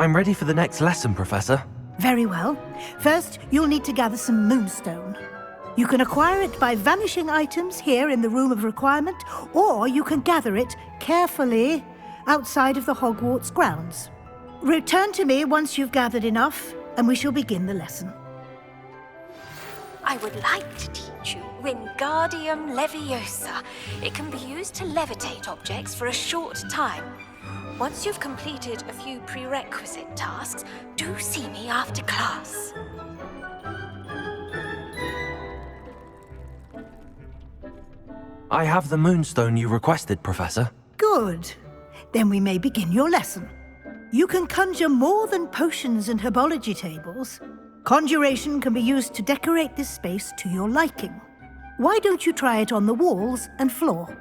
I'm ready for the next lesson, Professor. Very well. First, you'll need to gather some moonstone. You can acquire it by vanishing items here in the Room of Requirement, or you can gather it carefully outside of the Hogwarts grounds. Return to me once you've gathered enough, and we shall begin the lesson. I would like to teach you Wingardium Leviosa. It can be used to levitate objects for a short time. Once you've completed a few prerequisite tasks, do see me after class. I have the moonstone you requested, Professor. Good. Then we may begin your lesson. You can conjure more than potions and herbology tables. Conjuration can be used to decorate this space to your liking. Why don't you try it on the walls and floor?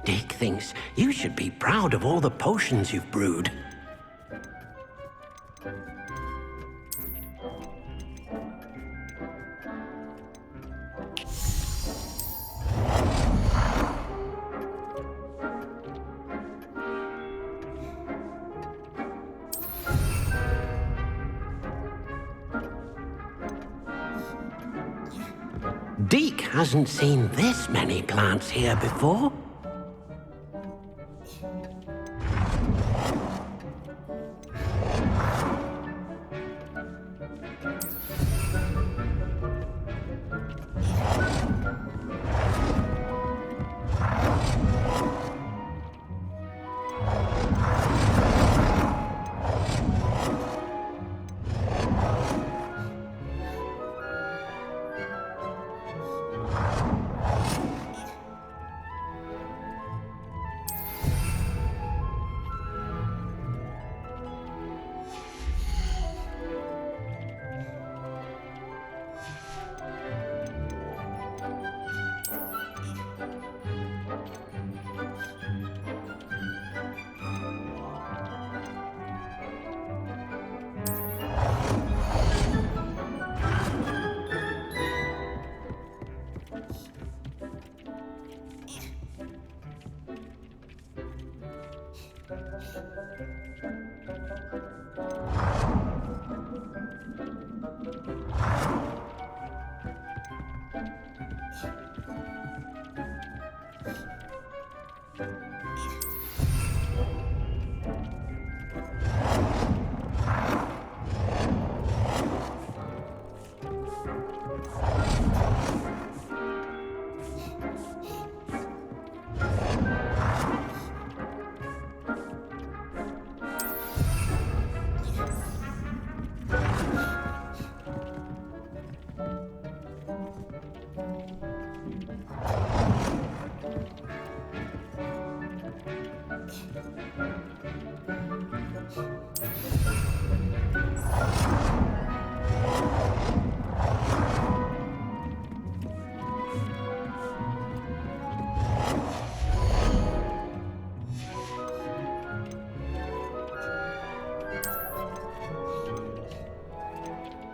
Dick thinks you should be proud of all the potions you've brewed. Deke hasn't seen this many plants here before.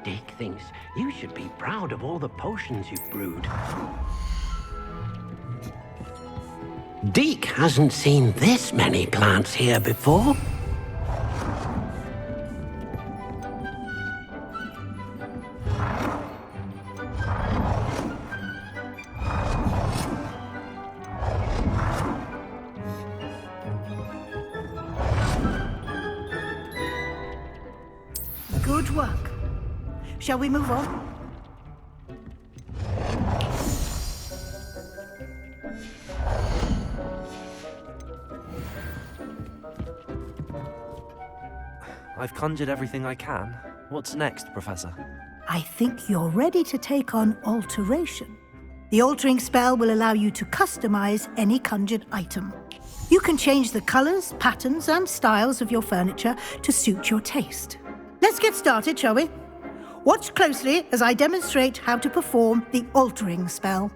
Dick thinks you should be proud of all the potions you've brewed. Dick hasn't seen this many plants here before. Good work. Shall we move on? I've conjured everything I can. What's next, Professor? I think you're ready to take on alteration. The altering spell will allow you to customize any conjured item. You can change the colors, patterns, and styles of your furniture to suit your taste. Let's get started, shall we? Watch closely as I demonstrate how to perform the altering spell.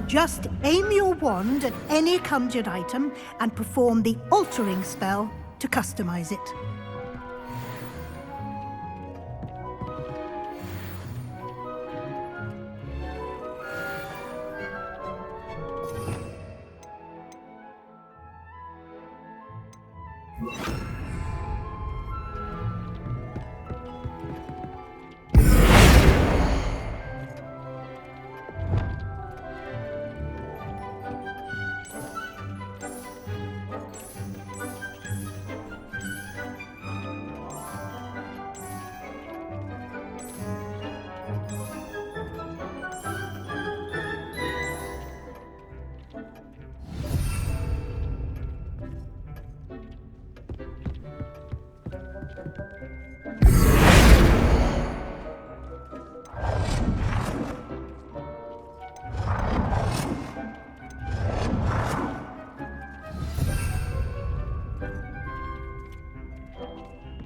Just aim your wand at any conjured item and perform the altering spell to customize it.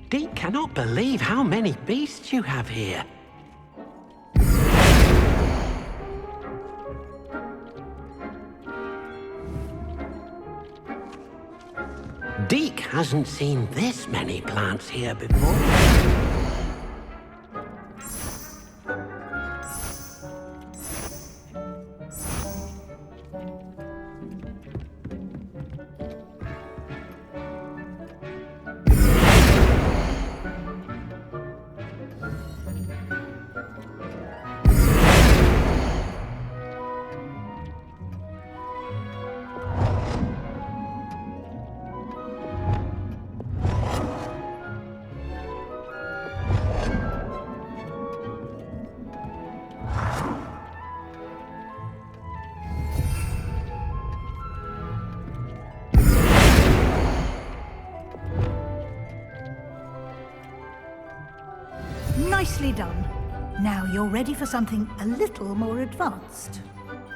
Dick cannot believe how many beasts you have here. Dick hasn't seen this many plants here before. Nicely done. Now you're ready for something a little more advanced.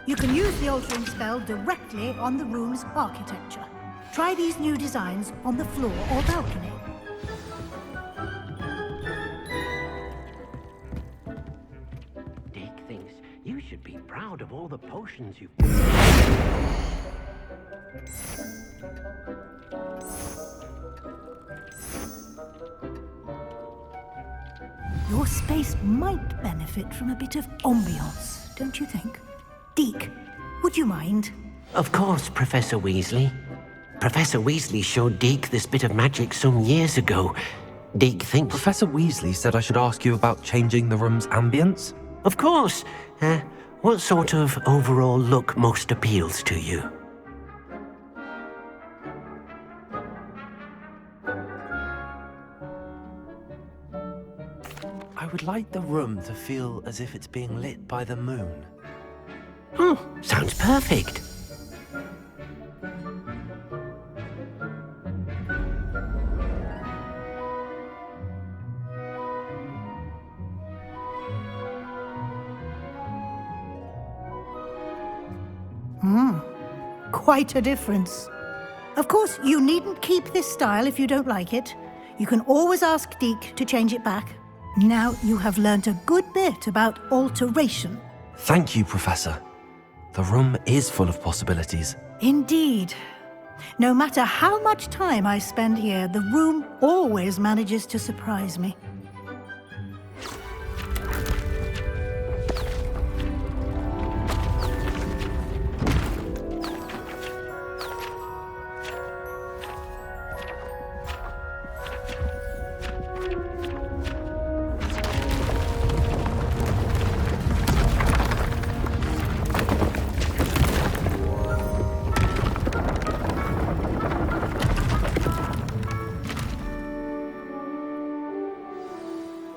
You can use the altering spell directly on the room's architecture. Try these new designs on the floor or balcony. Dick thinks you should be proud of all the potions you've... Your space might benefit from a bit of ambiance, don't you think? Deke, would you mind? Of course, Professor Weasley. Professor Weasley showed Dick this bit of magic some years ago. Dick thinks... Professor Weasley said I should ask you about changing the room's ambience? Of course. What sort of overall look most appeals to you? I would like the room to feel as if it's being lit by the moon. Oh, sounds perfect. Quite a difference. Of course, you needn't keep this style if you don't like it. You can always ask Deke to change it back. Now you have learnt a good bit about alteration. Thank you, Professor. The room is full of possibilities. Indeed. No matter how much time I spend here, the room always manages to surprise me.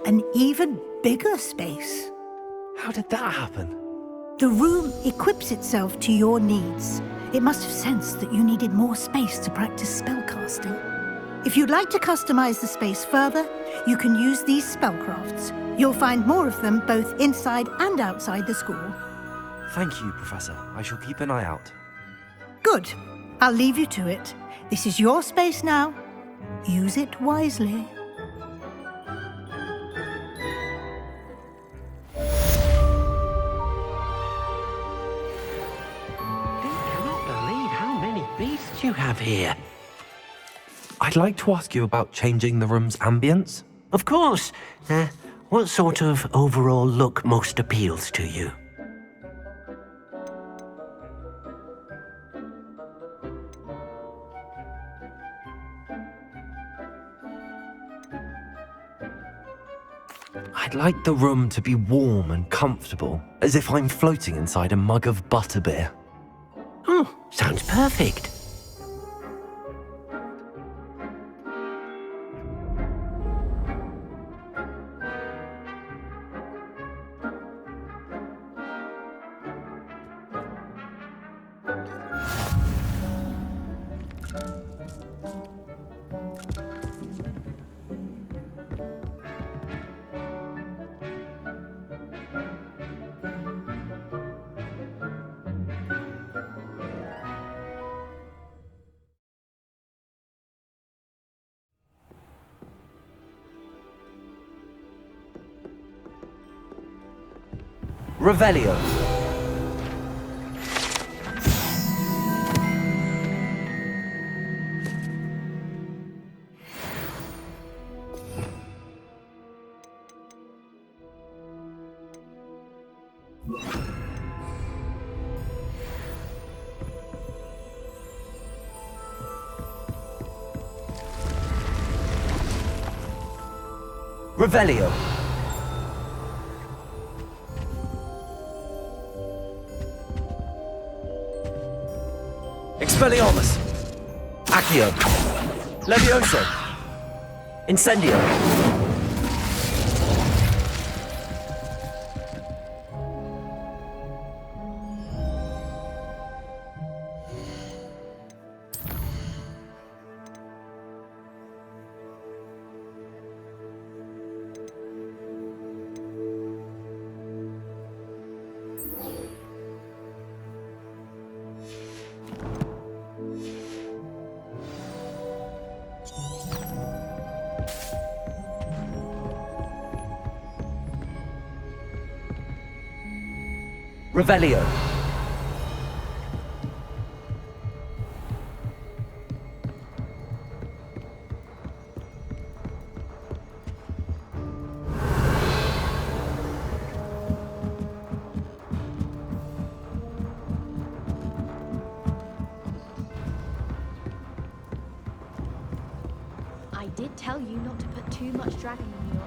An even bigger space. How did that happen? The room equips itself to your needs. It must have sensed that you needed more space to practice spellcasting. If you'd like to customize the space further, you can use these spellcrafts. You'll find more of them both inside and outside the school. Thank you, Professor. I shall keep an eye out. Good. I'll leave you to it. This is your space now. Use it wisely. You have here. I'd like to ask you about changing the room's ambience. Of course. What sort of overall look most appeals to you? I'd like the room to be warm and comfortable, as if I'm floating inside a mug of butterbeer. Oh, sounds perfect. Revelio. Revelio. Expelliarmus! Accio! Levioso! Incendio! Revelio. I did tell you not to put too much dragon in your...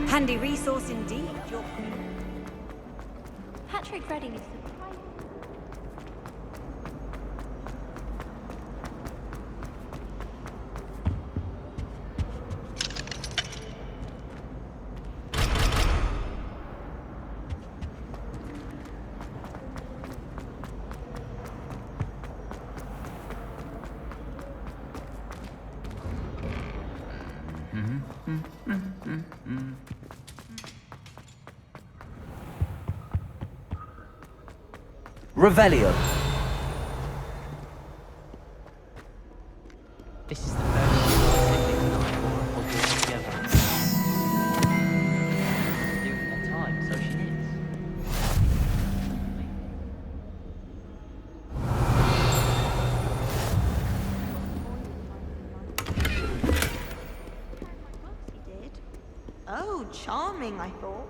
Handy resource indeed, your queen. Patrick readiness. Revelio. This is the first Pacific night or a Hogwarts together. Doing her time, so she is. He did. Oh, charming, I thought.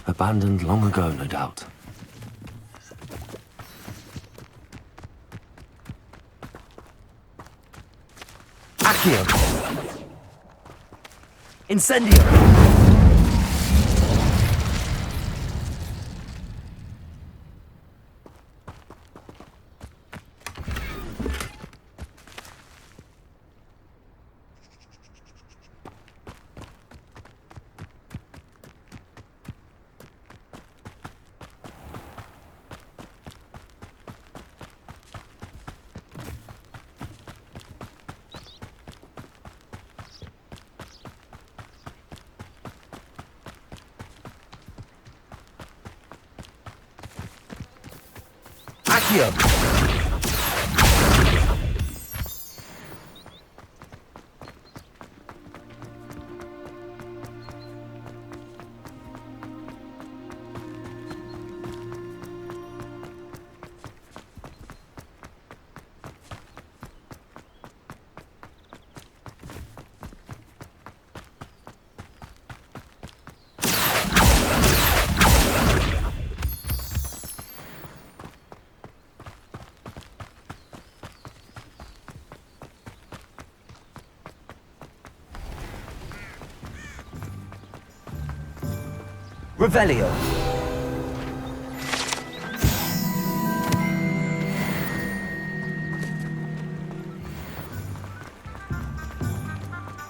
Abandoned long ago, no doubt. Accio! Incendio! Accio! Revelio.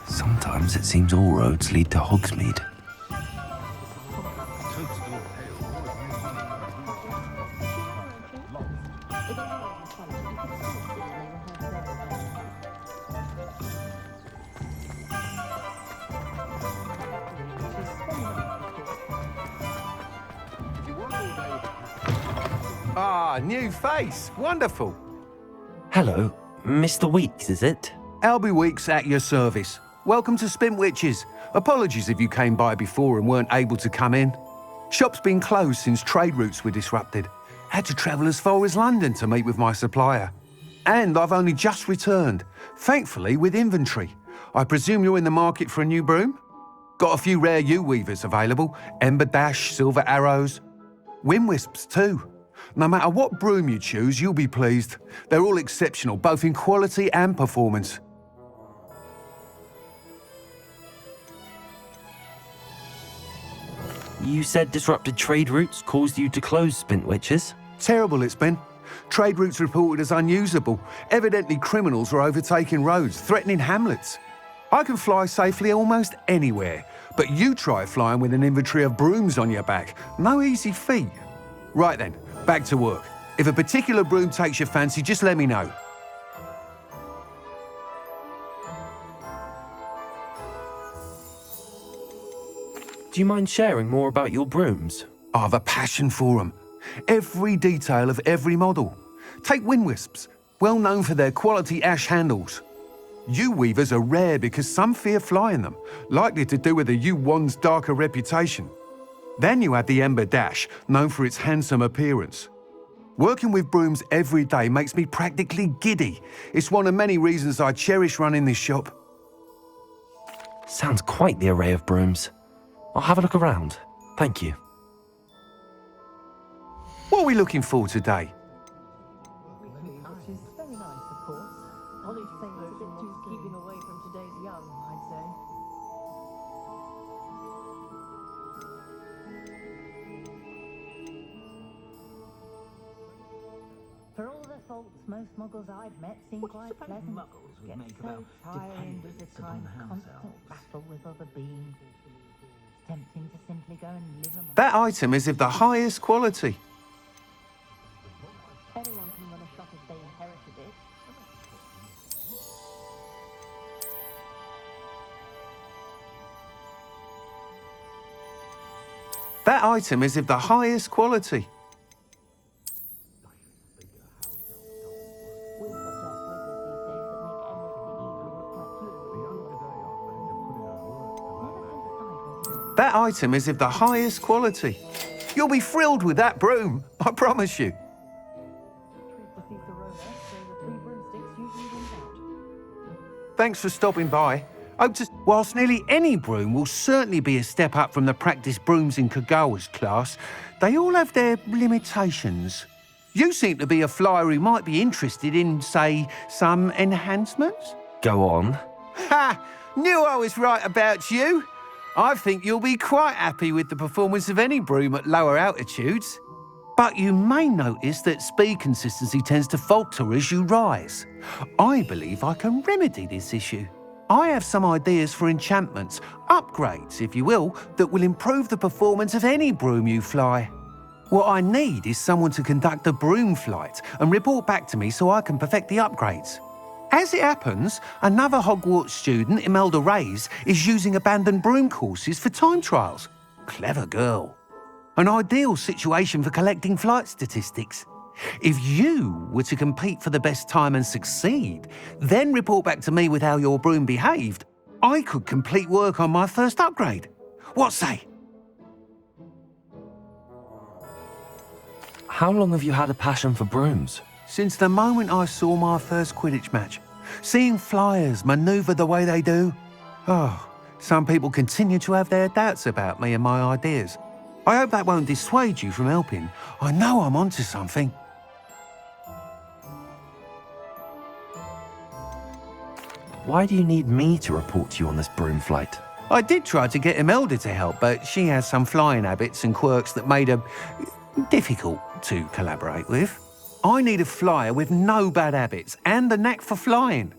Sometimes it seems all roads lead to Hogsmeade. Ah, new face. Wonderful. Hello, Mr. Weeks, is it? Albie Weeks at your service. Welcome to Spintwitches. Apologies if you came by before and weren't able to come in. Shop's been closed since trade routes were disrupted. Had to travel as far as London to meet with my supplier. And I've only just returned, thankfully with inventory. I presume you're in the market for a new broom? Got a few rare yew-weavers available. Ember Dash, Silver Arrows. Wind Wisps too. No matter what broom you choose, you'll be pleased. They're all exceptional, both in quality and performance. You said disrupted trade routes caused you to close Spintwitches? Terrible it's been. Trade routes reported as unusable. Evidently criminals are overtaking roads, threatening hamlets. I can fly safely almost anywhere, but you try flying with an inventory of brooms on your back. No easy feat. Right then, back to work. If a particular broom takes your fancy, just let me know. Do you mind sharing more about your brooms? I have a passion for them. Every detail of every model. Take Windwisps, well known for their quality ash handles. U-weavers are rare because some fear flying them, likely to do with the U-Wand's darker reputation. Then you have the Ember Dash, known for its handsome appearance. Working with brooms every day makes me practically giddy. It's one of many reasons I cherish running this shop. Sounds quite the array of brooms. I'll have a look around. Thank you. What are we looking for today? For all the faults most muggles I've met seem quite pleasant. Muggles would Get make so about tiring with the dependence kind upon of constant themselves. battle with other beings. It's tempting to simply go and live among That item is of the highest quality. anyone can run a shop if they inherited it. That item is of the highest quality. We've got dark wizards these days that make endlessly evil look like good. That item is of the highest quality. You'll be thrilled with that broom, I promise you. Thanks for stopping by. Whilst nearly any broom will certainly be a step up from the practice brooms in Kagawa's class, they all have their limitations. You seem to be a flyer who might be interested in, say, some enhancements? Go on. Ha! Knew I was right about you. I think you'll be quite happy with the performance of any broom at lower altitudes. But you may notice that speed consistency tends to falter as you rise. I believe I can remedy this issue. I have some ideas for enchantments, upgrades, if you will, that will improve the performance of any broom you fly. What I need is someone to conduct a broom flight and report back to me so I can perfect the upgrades. As it happens, another Hogwarts student, Imelda Reyes, is using abandoned broom courses for time trials. Clever girl. An ideal situation for collecting flight statistics. If you were to compete for the best time and succeed, then report back to me with how your broom behaved, I could complete work on my first upgrade. What say? How long have you had a passion for brooms? Since the moment I saw my first Quidditch match, seeing flyers manoeuvre the way they do. Oh, some people continue to have their doubts about me and my ideas. I hope that won't dissuade you from helping. I know I'm onto something. Why do you need me to report to you on this broom flight? I did try to get Imelda to help, but she has some flying habits and quirks that made her difficult to collaborate with. I need a flyer with no bad habits and the knack for flying.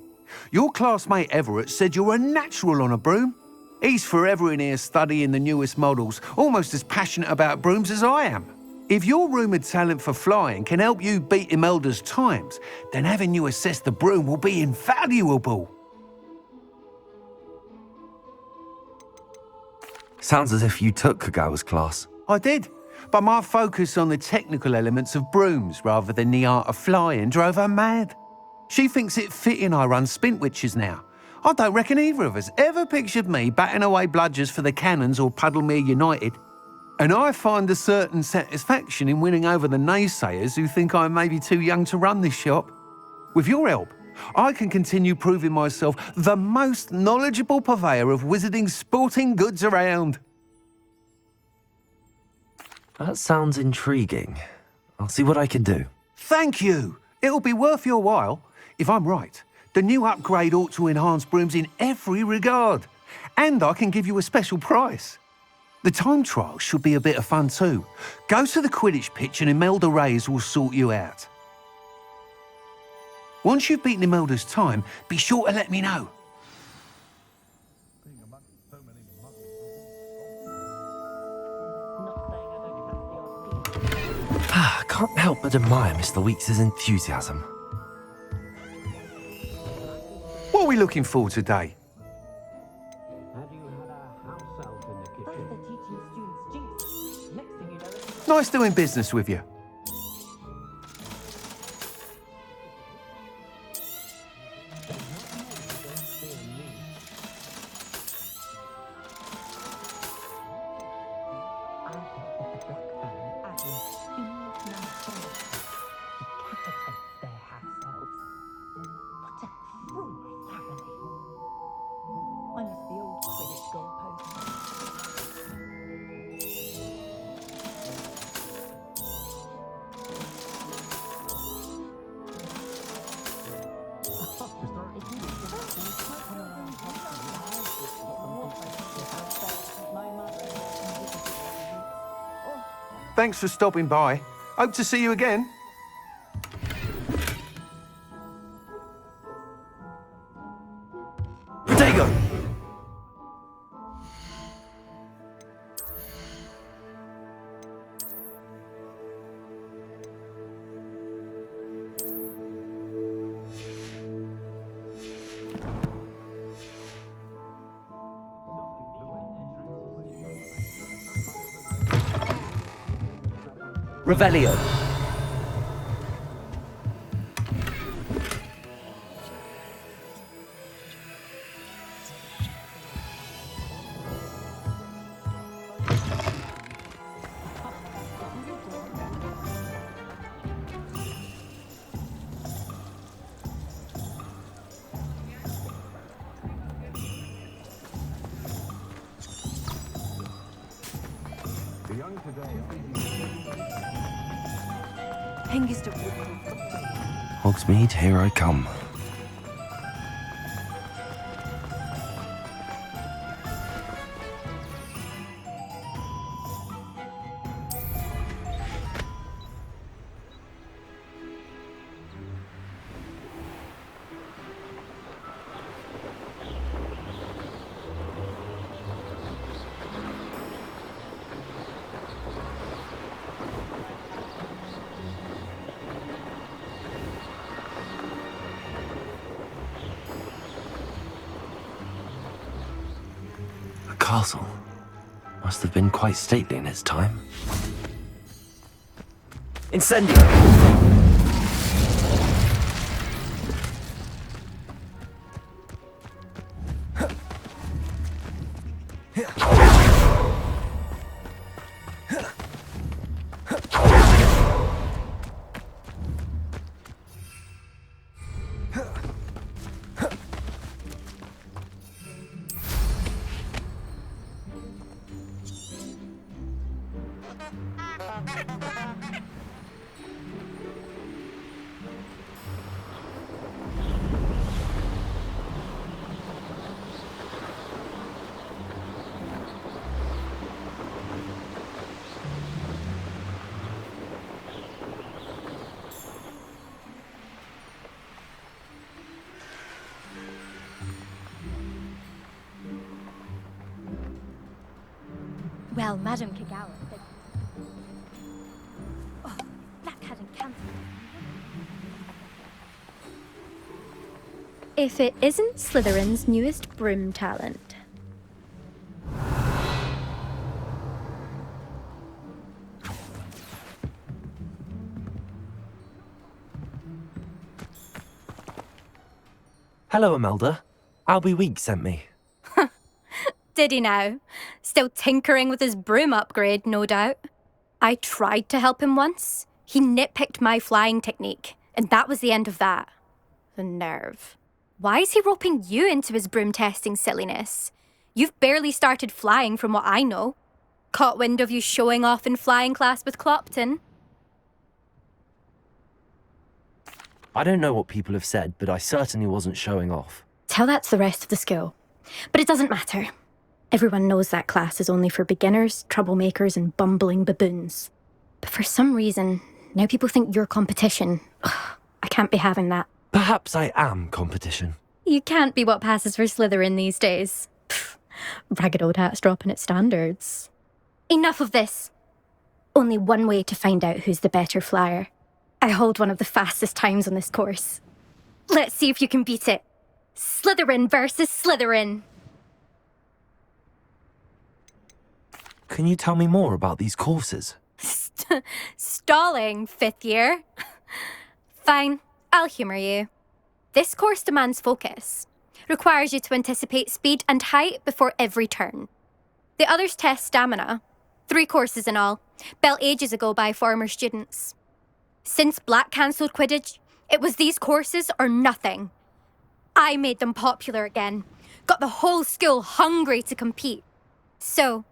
Your classmate Everett said you're a natural on a broom. He's forever in here studying the newest models, almost as passionate about brooms as I am. If your rumoured talent for flying can help you beat Imelda's times, then having you assess the broom will be invaluable. Sounds as if you took Kagawa's class. I did, but my focus on the technical elements of brooms rather than the art of flying drove her mad. She thinks it fitting I run Spintwitches now. I don't reckon either of us ever pictured me batting away bludgers for the Cannons or Puddlemere United. And I find a certain satisfaction in winning over the naysayers who think I'm maybe too young to run this shop. With your help, I can continue proving myself the most knowledgeable purveyor of wizarding sporting goods around. That sounds intriguing. I'll see what I can do. Thank you. It'll be worth your while. If I'm right, the new upgrade ought to enhance brooms in every regard. And I can give you a special price. The time trial should be a bit of fun too. Go to the Quidditch pitch and Imelda Reyes will sort you out. Once you've beaten Imelda's time, be sure to let me know. I can't help but admire Mr. Weeks' enthusiasm. What are we looking for today? Have you had a house elf in the That's kitchen? the teaching students' jinx. Next thing you know, it's Nice doing business with you. Thanks for stopping by. Hope to see you again. Dago! Revelio. Hogsmeade, here I come. Castle. Must have been quite stately in its time. Incendio! Well, Madame Kagawa said... Oh, Black hadn't cancelled. If it isn't Slytherin's newest broom talent. Hello, Imelda. Albie Weeks sent me. Did he now? Still tinkering with his broom upgrade, no doubt. I tried to help him once. He nitpicked my flying technique, and that was the end of that. The nerve. Why is he roping you into his broom testing silliness? You've barely started flying from what I know. Caught wind of you showing off in flying class with Clopton. I don't know what people have said, but I certainly wasn't showing off. Tell that to the rest of the school. But it doesn't matter. Everyone knows that class is only for beginners, troublemakers, and bumbling baboons. But for some reason, now people think you're competition. Ugh, I can't be having that. Perhaps I am competition. You can't be what passes for Slytherin these days. Pfft, ragged old hat's dropping its standards. Enough of this. Only one way to find out who's the better flyer. I hold one of the fastest times on this course. Let's see if you can beat it. Slytherin versus Slytherin. Can you tell me more about these courses? Stalling, 5th year. Fine, I'll humour you. This course demands focus. Requires you to anticipate speed and height before every turn. The others test stamina. 3 courses in all, built ages ago by former students. Since Black cancelled Quidditch, it was these courses or nothing. I made them popular again. Got the whole school hungry to compete. So,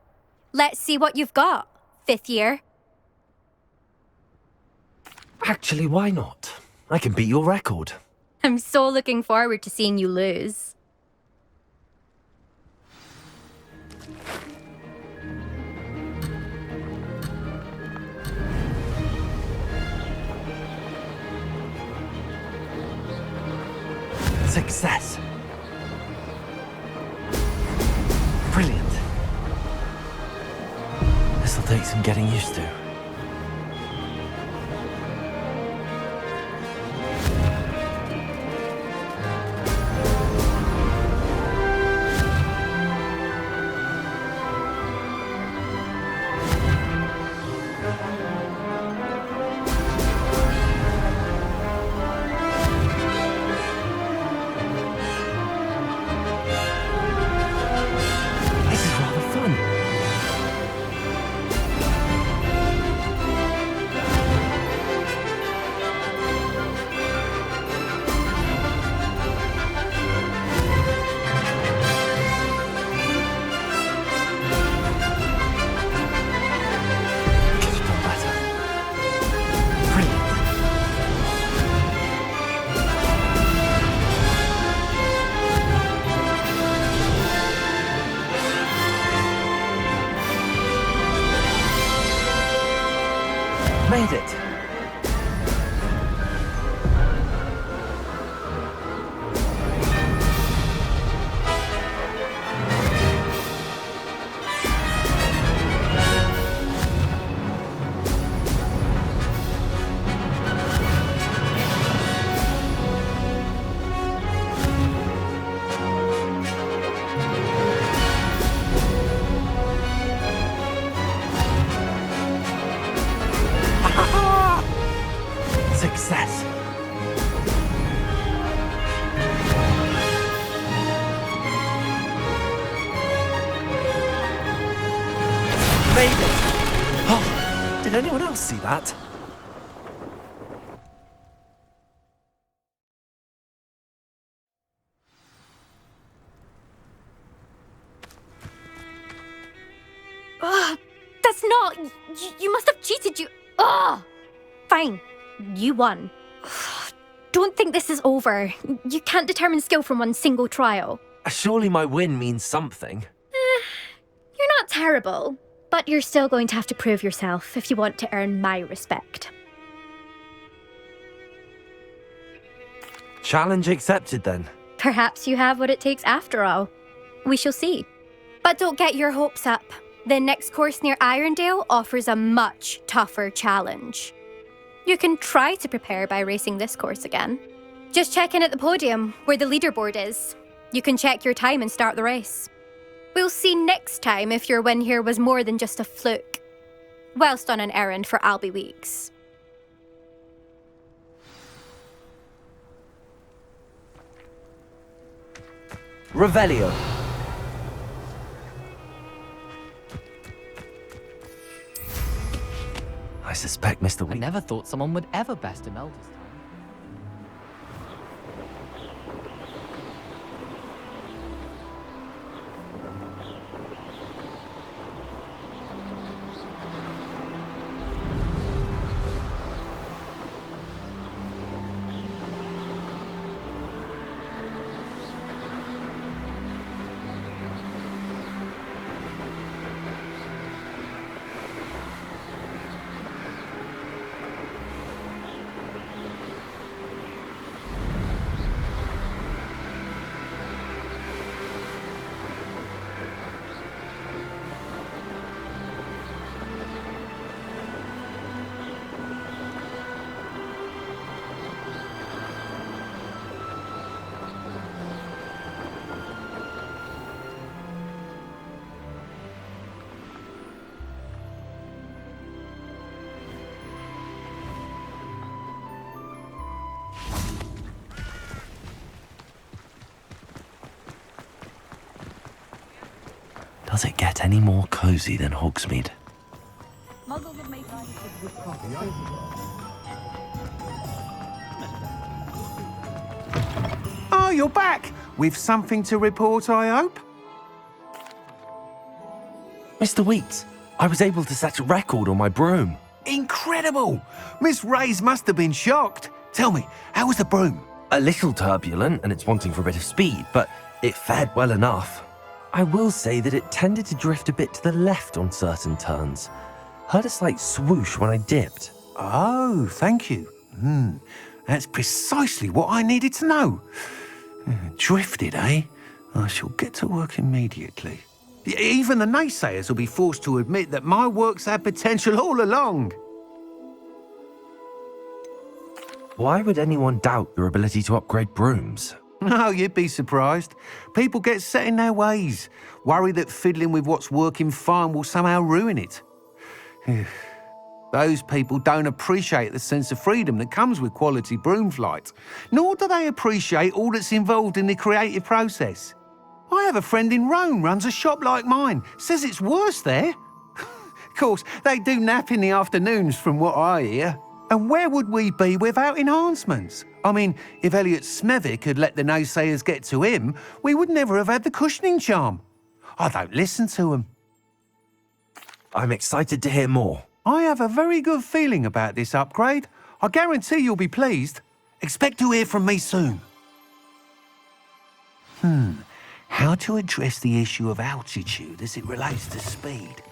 let's see what you've got, 5th year. Actually, why not? I can beat your record. I'm so looking forward to seeing you lose. Success. Brilliant. This'll take some getting used to. This is rather fun. Could have done better. Brilliant. Made it. Success. Made it. Oh, did anyone else see that? That's not... You must have cheated, you... Ugh! Fine. You won. Don't think this is over. You can't determine skill from one single trial. Surely my win means something. You're not terrible, but you're still going to have to prove yourself if you want to earn my respect. Challenge accepted then. Perhaps you have what it takes after all. We shall see. But don't get your hopes up. The next course near Irondale offers a much tougher challenge. You can try to prepare by racing this course again. Just check in at the podium, where the leaderboard is. You can check your time and start the race. We'll see next time if your win here was more than just a fluke. Whilst on an errand for Albie Weeks. Revelio. I suspect Mr. I Week. never thought someone would ever best him eldest. Does it get any more cozy than Hogsmeade? Muggles have made life a good property. Oh, you're back! With something to report, I hope? Mr. Wheats, I was able to set a record on my broom. Incredible! Miss Ray's must have been shocked. Tell me, how was the broom? A little turbulent and it's wanting for a bit of speed, but it fared well enough. I will say that it tended to drift a bit to the left on certain turns. Heard a slight swoosh when I dipped. Oh, thank you. That's precisely what I needed to know. Drifted, eh? I shall get to work immediately. Even the naysayers will be forced to admit that my work's had potential all along. Why would anyone doubt your ability to upgrade brooms? Oh, you'd be surprised. People get set in their ways, worry that fiddling with what's working fine will somehow ruin it. Those people don't appreciate the sense of freedom that comes with quality broom flight, nor do they appreciate all that's involved in the creative process. I have a friend in Rome runs a shop like mine, says it's worse there. Of course, they do nap in the afternoons from what I hear. And where would we be without enhancements? I mean, if Elliot Smethwick had let the naysayers get to him, we would never have had the cushioning charm. I don't listen to them. I'm excited to hear more. I have a very good feeling about this upgrade. I guarantee you'll be pleased. Expect to hear from me soon. How to address the issue of altitude as it relates to speed?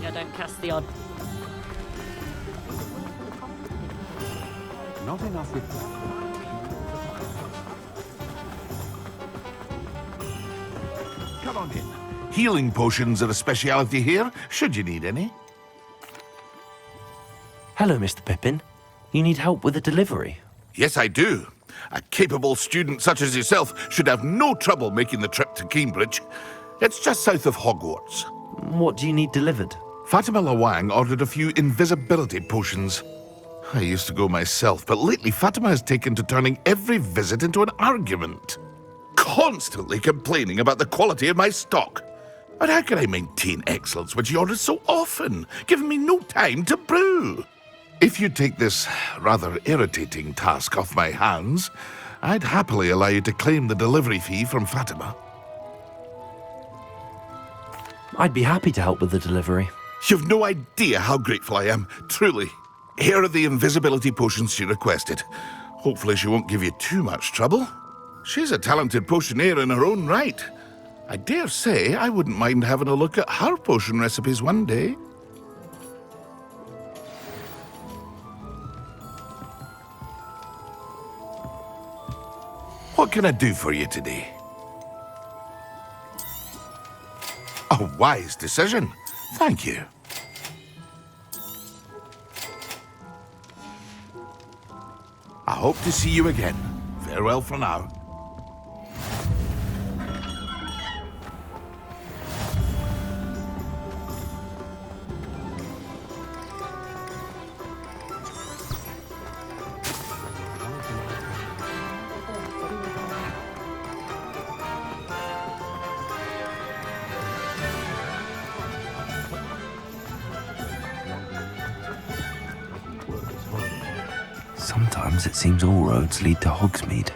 I don't cast the odd. Not enough with... Come on in. Healing potions are a speciality here, should you need any. Hello, Mr. Pippin. You need help with a delivery? Yes, I do. A capable student such as yourself should have no trouble making the trip to Cambridge. It's just south of Hogwarts. What do you need delivered? Fatima Lawang ordered a few invisibility potions. I used to go myself, but lately Fatima has taken to turning every visit into an argument. Constantly complaining about the quality of my stock. But how can I maintain excellence when she orders so often, giving me no time to brew? If you take this rather irritating task off my hands, I'd happily allow you to claim the delivery fee from Fatima. I'd be happy to help with the delivery. You've no idea how grateful I am, truly. Here are the invisibility potions she requested. Hopefully she won't give you too much trouble. She's a talented potioneer in her own right. I dare say I wouldn't mind having a look at her potion recipes one day. What can I do for you today? A wise decision. Thank you. I hope to see you again. Farewell for now. Sometimes it seems all roads lead to Hogsmeade.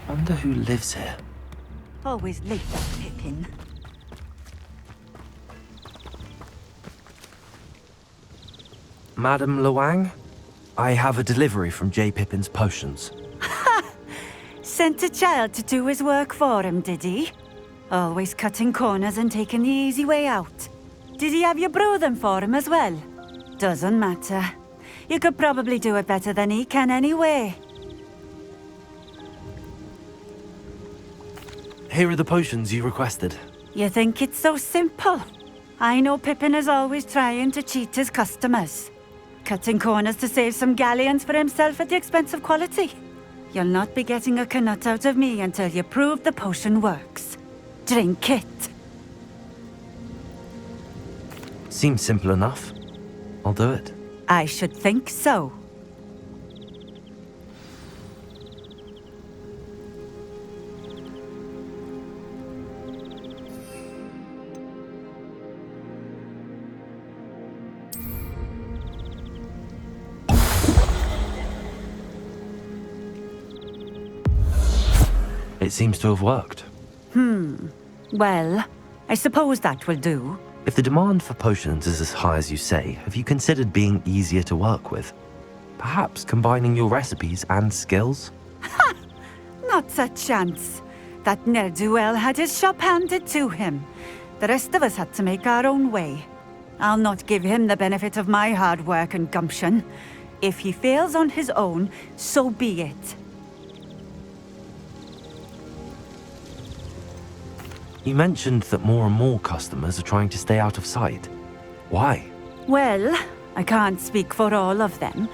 Wonder who lives here. Always late, Pippin. Madam Luang, I have a delivery from J. Pippin's potions. Sent a child to do his work for him, did he? Always cutting corners and taking the easy way out. Did he have you brew them for him as well? Doesn't matter. You could probably do it better than he can anyway. Here are the potions you requested. You think it's so simple? I know Pippin is always trying to cheat his customers. Cutting corners to save some galleons for himself at the expense of quality. You'll not be getting a canut out of me until you prove the potion works. Drink it. Seems simple enough. I'll do it. I should think so. It seems to have worked. Well, I suppose that will do. If the demand for potions is as high as you say, have you considered being easier to work with? Perhaps combining your recipes and skills? Not a chance. That ne'er-do-well had his shop handed to him. The rest of us had to make our own way. I'll not give him the benefit of my hard work and gumption. If he fails on his own, so be it. You mentioned that more and more customers are trying to stay out of sight. Why? Well, I can't speak for all of them,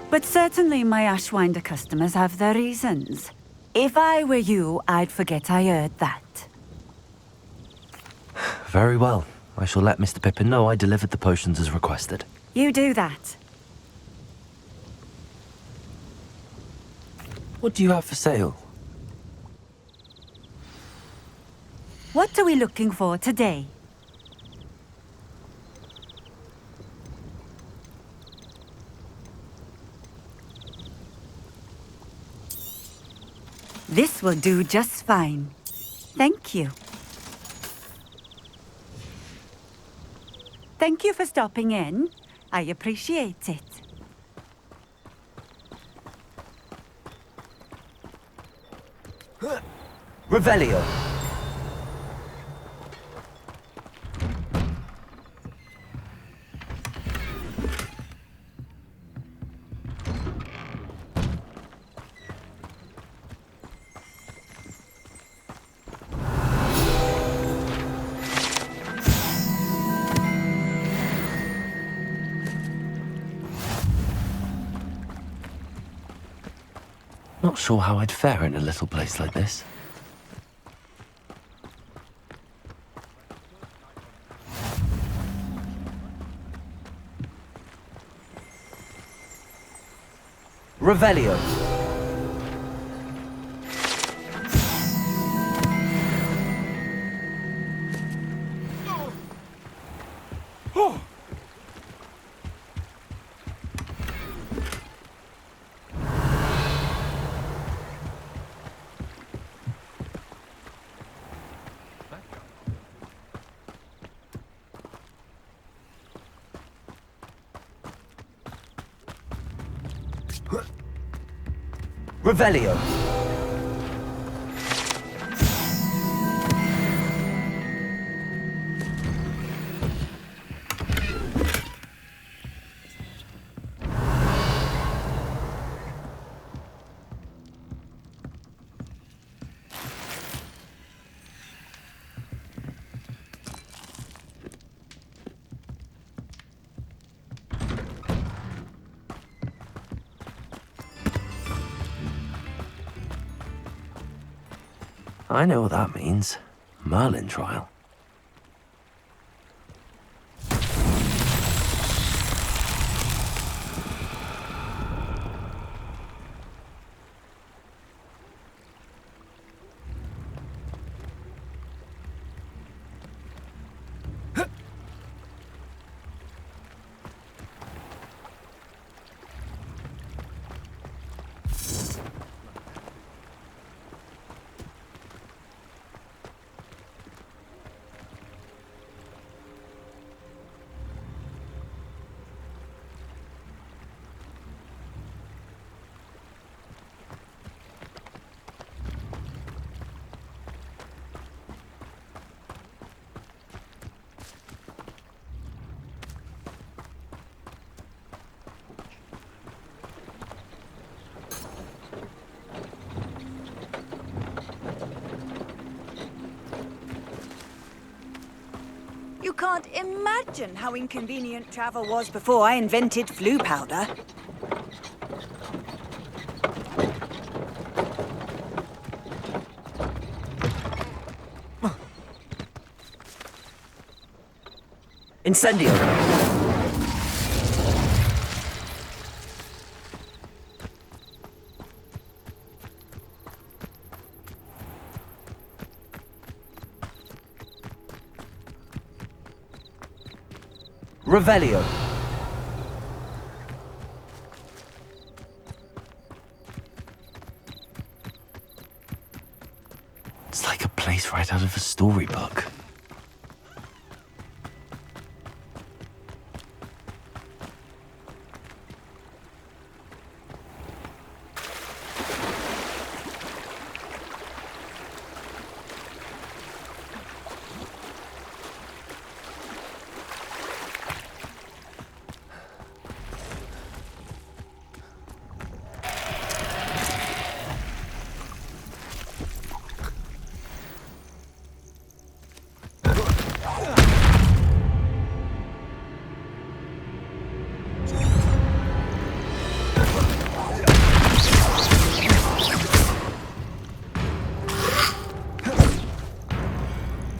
but certainly my Ashwinder customers have their reasons. If I were you, I'd forget I heard that. Very well. I shall let Mr. Pippin know I delivered the potions as requested. You do that. What do you have for sale? What are we looking for today? This will do just fine. Thank you. Thank you for stopping in. I appreciate it. Revelio. Not sure how I'd fare in a little place like this. Revelio. Revelio. I know what that means. Merlin trial. You can't imagine how inconvenient travel was before I invented flu powder. Incendio. Revelio. It's like a place right out of a storybook.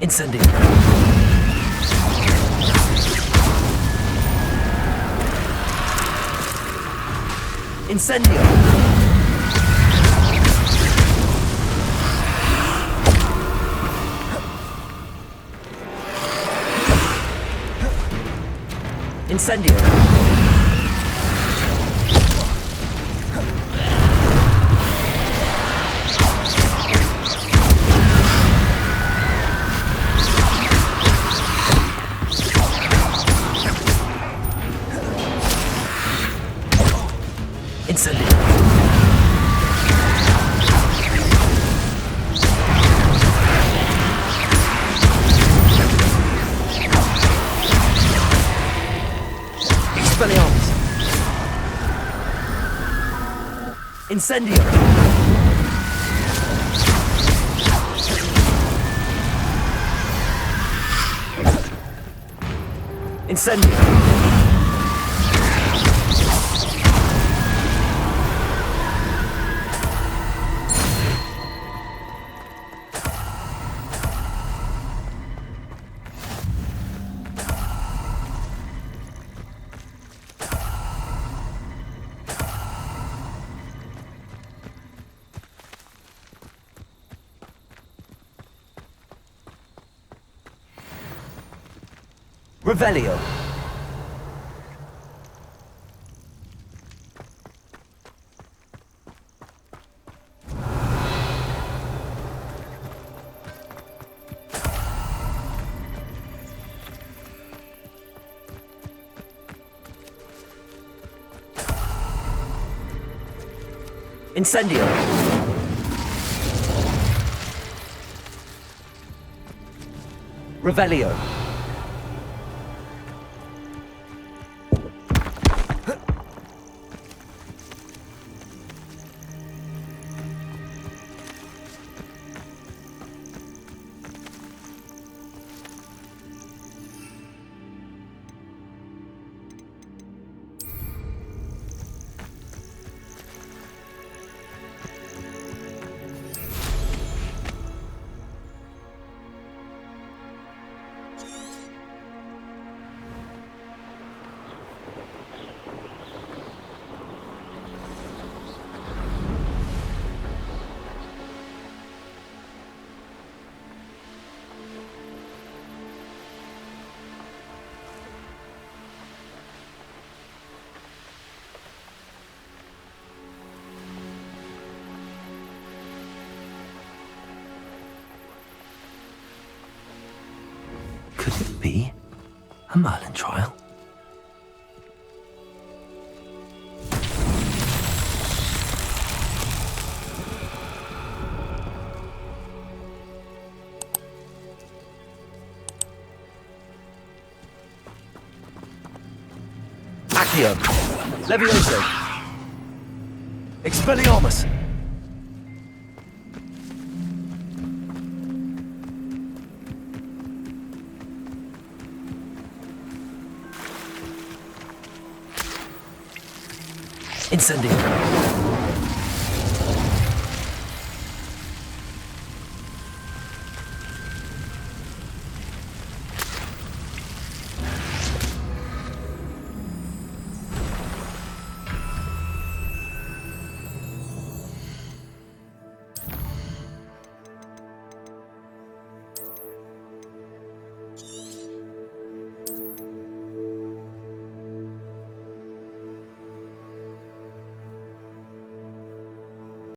Incendio. Incendio! Incendio! Incendio! Expelliarmus! Incendio! Incendio! Revelio. Incendio. Revelio. Could it be a Merlin trial? Accio. Levioso. Expelliarmus. Incendio.